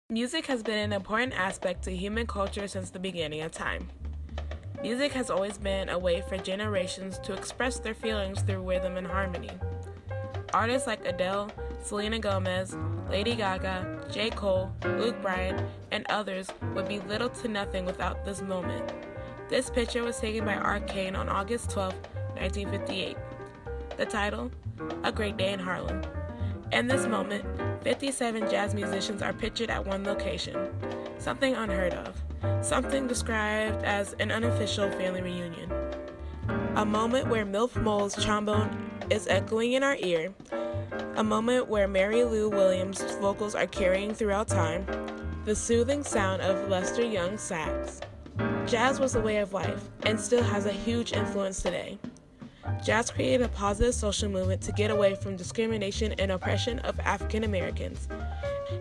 Music has been an important aspect to human culture since the beginning of time. Music has always been a way for generations to express their feelings through rhythm and harmony. Artists like Adele, Selena Gomez, Lady Gaga, J. Cole, Luke Bryan, and others would be little to nothing without this moment. This picture was taken by Arcane on August 12, 1958. The title, A Great Day in Harlem. In this moment, 57 jazz musicians are pictured at one location, something unheard of, something described as an unofficial family reunion. A moment where Milf Mole's trombone is echoing in our ear, a moment where Mary Lou Williams' vocals are carrying throughout time, the soothing sound of Lester Young's sax. Jazz was a way of life and still has a huge influence today. Jazz created a positive social movement to get away from discrimination and oppression of African Americans.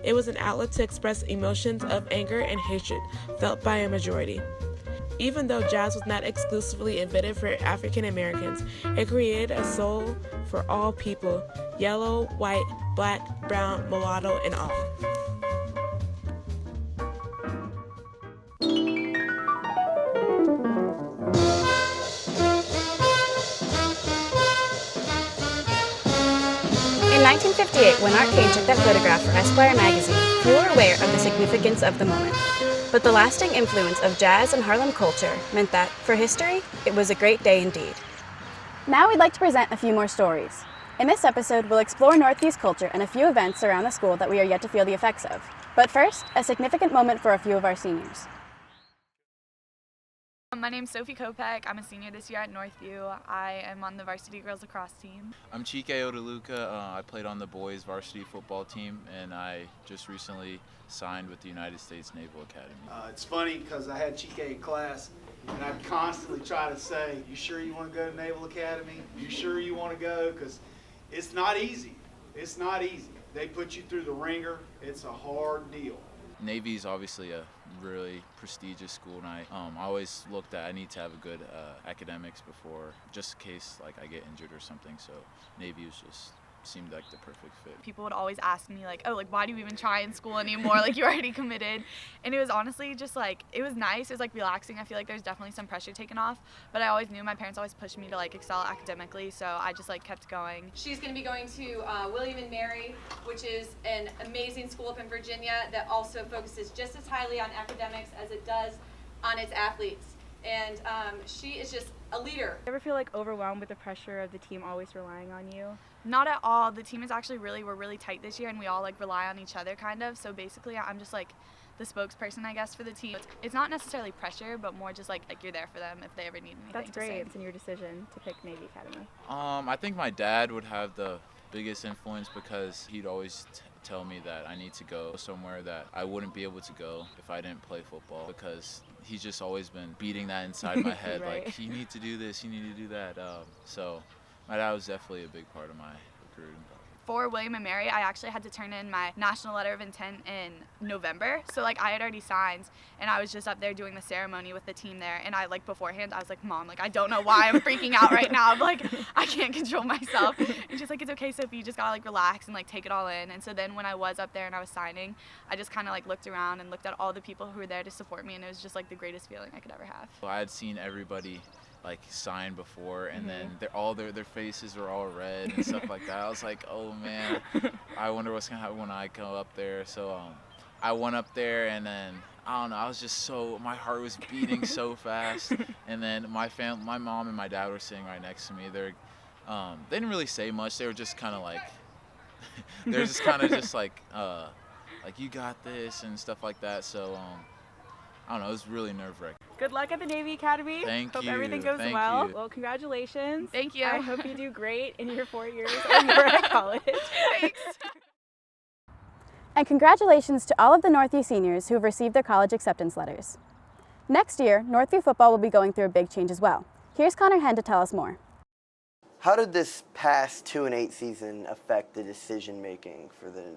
It was an outlet to express emotions of anger and hatred felt by a majority. Even though jazz was not exclusively invented for African Americans, it created a soul for all people, yellow, white, black, brown, mulatto, and all. In 1958, when Art Kane took that photograph for Esquire magazine, few were aware of the significance of the moment. But the lasting influence of jazz and Harlem culture meant that, for history, it was a great day indeed. Now we'd like to present a few more stories. In this episode, we'll explore Northview's culture and a few events around the school that we are yet to feel the effects of. But first, a significant moment for a few of our seniors. My name's Sophie Kopek. I'm a senior this year at Northview. I am on the varsity girls lacrosse team. I'm Chike Odeluka. I played on the boys varsity football team, and I just recently signed with the United States Naval Academy. It's funny because I had Chike in class, and I'd constantly try to say, "You sure you want to go to Naval Academy? You sure you want to go?" Because it's not easy. It's not easy. They put you through the ringer. It's a hard deal. Navy is obviously a really prestigious school, and I always looked at I need to have a good academics before, just in case like I get injured or something. So Navy seemed like the perfect fit. People would always ask me like, oh, like why do you even try in school anymore? Like you're already committed. And it was honestly just like, it was nice. It was like relaxing. I feel like there's definitely some pressure taken off, but I always knew my parents always pushed me to like excel academically. So I just like kept going. She's going to be going to William and Mary, which is an amazing school up in Virginia that also focuses just as highly on academics as it does on its athletes. And she is just a leader. Ever feel like overwhelmed with the pressure of the team always relying on you? Not at all. The team is actually we're really tight this year, and we all like rely on each other kind of. So basically I'm just like the spokesperson, I guess, for the team. It's not necessarily pressure, but more just like you're there for them if they ever need anything. That's great. It's in your decision to pick Navy Academy. I think my dad would have the biggest influence because he'd always tell me that I need to go somewhere that I wouldn't be able to go if I didn't play football, because he's just always been beating that inside my head. Right. Like, you need to do this, you need to do that. So my dad was definitely a big part of my recruiting. For William and Mary, I actually had to turn in my national letter of intent in November. So like I had already signed, and I was just up there doing the ceremony with the team there. And I like beforehand, I was like, Mom, like I don't know why I'm freaking out right now. I'm like, I can't control myself. And she's like, it's okay, Sophie, you just gotta like relax and like take it all in. And so then when I was up there and I was signing, I just kind of like looked around and looked at all the people who were there to support me, and it was just like the greatest feeling I could ever have. Well, I had seen everybody like sign before, and then their faces were all red and stuff like that. I was like, oh man, I wonder what's gonna happen when I go up there. So I went up there, and then I don't know, I was just my heart was beating so fast. And then my mom and my dad were sitting right next to me. They didn't really say much. They were just kind of like they're just kind of just like you got this and stuff like that. So I don't know, it was really nerve-wracking. Good luck at the Navy Academy. Thank Hope you. everything goes Thank well. you. Well, congratulations. Thank you. I hope you do great in your 4 years when you're at college. Thanks. And congratulations to all of the Northview seniors who have received their college acceptance letters. Next year, Northview football will be going through a big change as well. Here's Connor Henn to tell us more. How did this past 2-8 season affect the decision making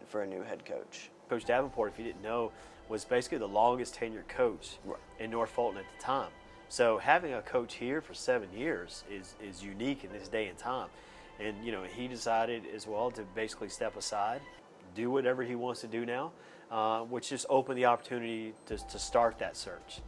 for a new head coach? Coach Davenport, if you didn't know, was basically the longest tenured coach in North Fulton at the time. So having a coach here for 7 years is unique in this day and time. And you know, he decided as well to basically step aside, do whatever he wants to do now, which just opened the opportunity to start that search.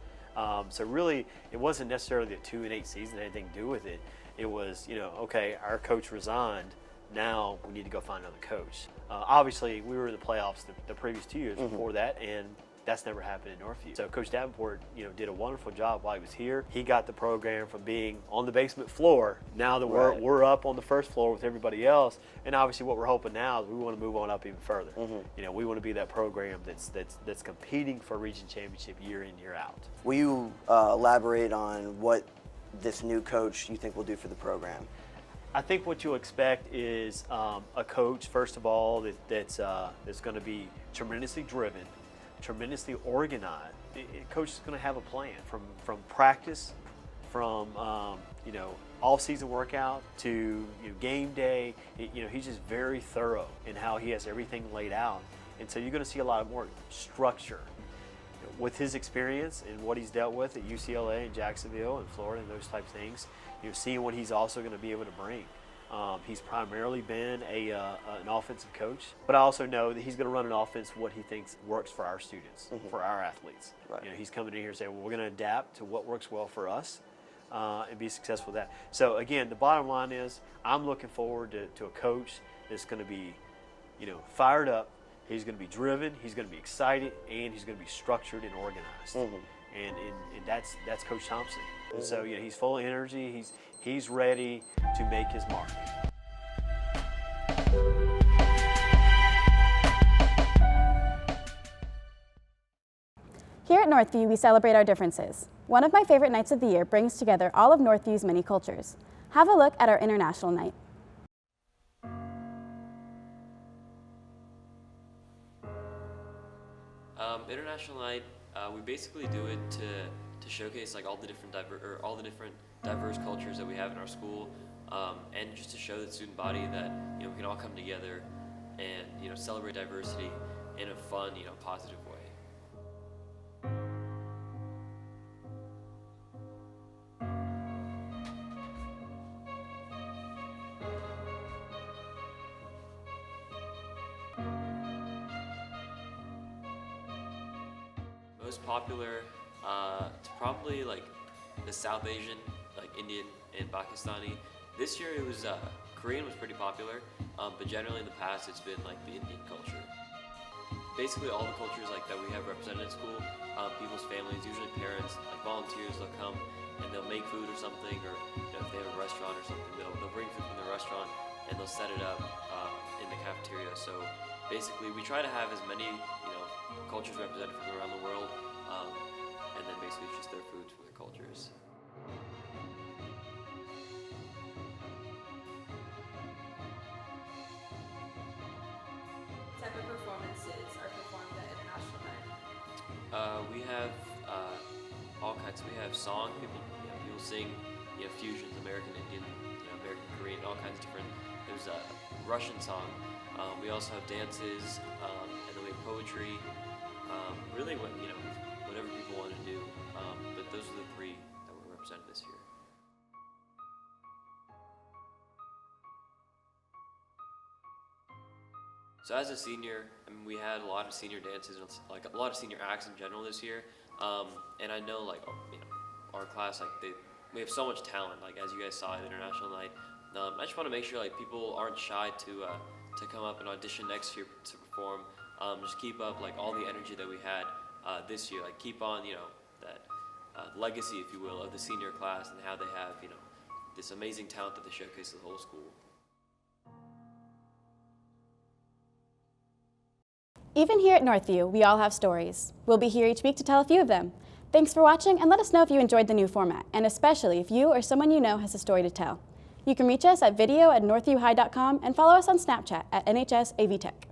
So really, it wasn't necessarily a 2-8 season that had anything to do with it. It was, okay, our coach resigned. Now we need to go find another coach. Obviously, we were in the playoffs the previous 2 years before that, and that's never happened in Northview. So Coach Davenport, did a wonderful job while he was here. He got the program from being on the basement floor. Now that we're up on the first floor with everybody else, and obviously what we're hoping now is we want to move on up even further. We want to be that program that's competing for a region championship year in, year out. Will you elaborate on what this new coach you think will do for the program? I think what you'll expect is a coach, first of all, that's going to be tremendously driven, tremendously organized. Coach is going to have a plan from practice, from off-season workout to game day. He's just very thorough in how he has everything laid out, and so you're going to see a lot more structure. With his experience and what he's dealt with at UCLA and Jacksonville and Florida and those types of things, seeing what he's also going to be able to bring. He's primarily been an offensive coach, but I also know that he's going to run an offense what he thinks works for our students, for our athletes. Right. He's coming in here and saying, well, we're going to adapt to what works well for us and be successful with that. So again, the bottom line is I'm looking forward to a coach that's going to be, fired up. He's going to be driven, he's going to be excited, and he's going to be structured and organized. And that's Coach Thompson. And so he's full of energy. He's ready to make his mark. Here at Northview, we celebrate our differences. One of my favorite nights of the year brings together all of Northview's many cultures. Have a look at our International Night. International Night, we basically do it to showcase like all the different diverse cultures that we have in our school, and just to show the student body that we can all come together and celebrate diversity in a fun, positive way. Most popular, it's probably like the South Asian, like Indian and Pakistani. This year it was Korean was pretty popular, but generally in the past it's been like the Indian culture. Basically all the cultures like that we have represented at school, people's families, usually parents, like volunteers, they'll come and they'll make food or something, or if they have a restaurant or something, they'll bring food from the restaurant and they'll set it up in the cafeteria. So basically we try to have as many cultures represented from around the world, and then basically just their foods from their cultures. What type of performances are performed at International Night? We have all kinds. We have song. People sing, fusions, American Indian, American Korean, all kinds of different. There's a Russian song. We also have dances, and then we have poetry. Really, whatever people want to do. But those are the three that were represented this year. So as a senior, we had a lot of senior dances, and like a lot of senior acts in general this year. And I know, our class, we have so much talent. Like as you guys saw at International Night, I just want to make sure people aren't shy to come up and audition next year to perform. Just keep up all the energy that we had this year. Keep on that legacy, if you will, of the senior class and how they have this amazing talent that they showcase to the whole school. Even here at Northview, we all have stories. We'll be here each week to tell a few of them. Thanks for watching, and let us know if you enjoyed the new format, and especially if you or someone you know has a story to tell. You can reach us at video@northviewhigh.com and follow us on Snapchat at NHS AV Tech.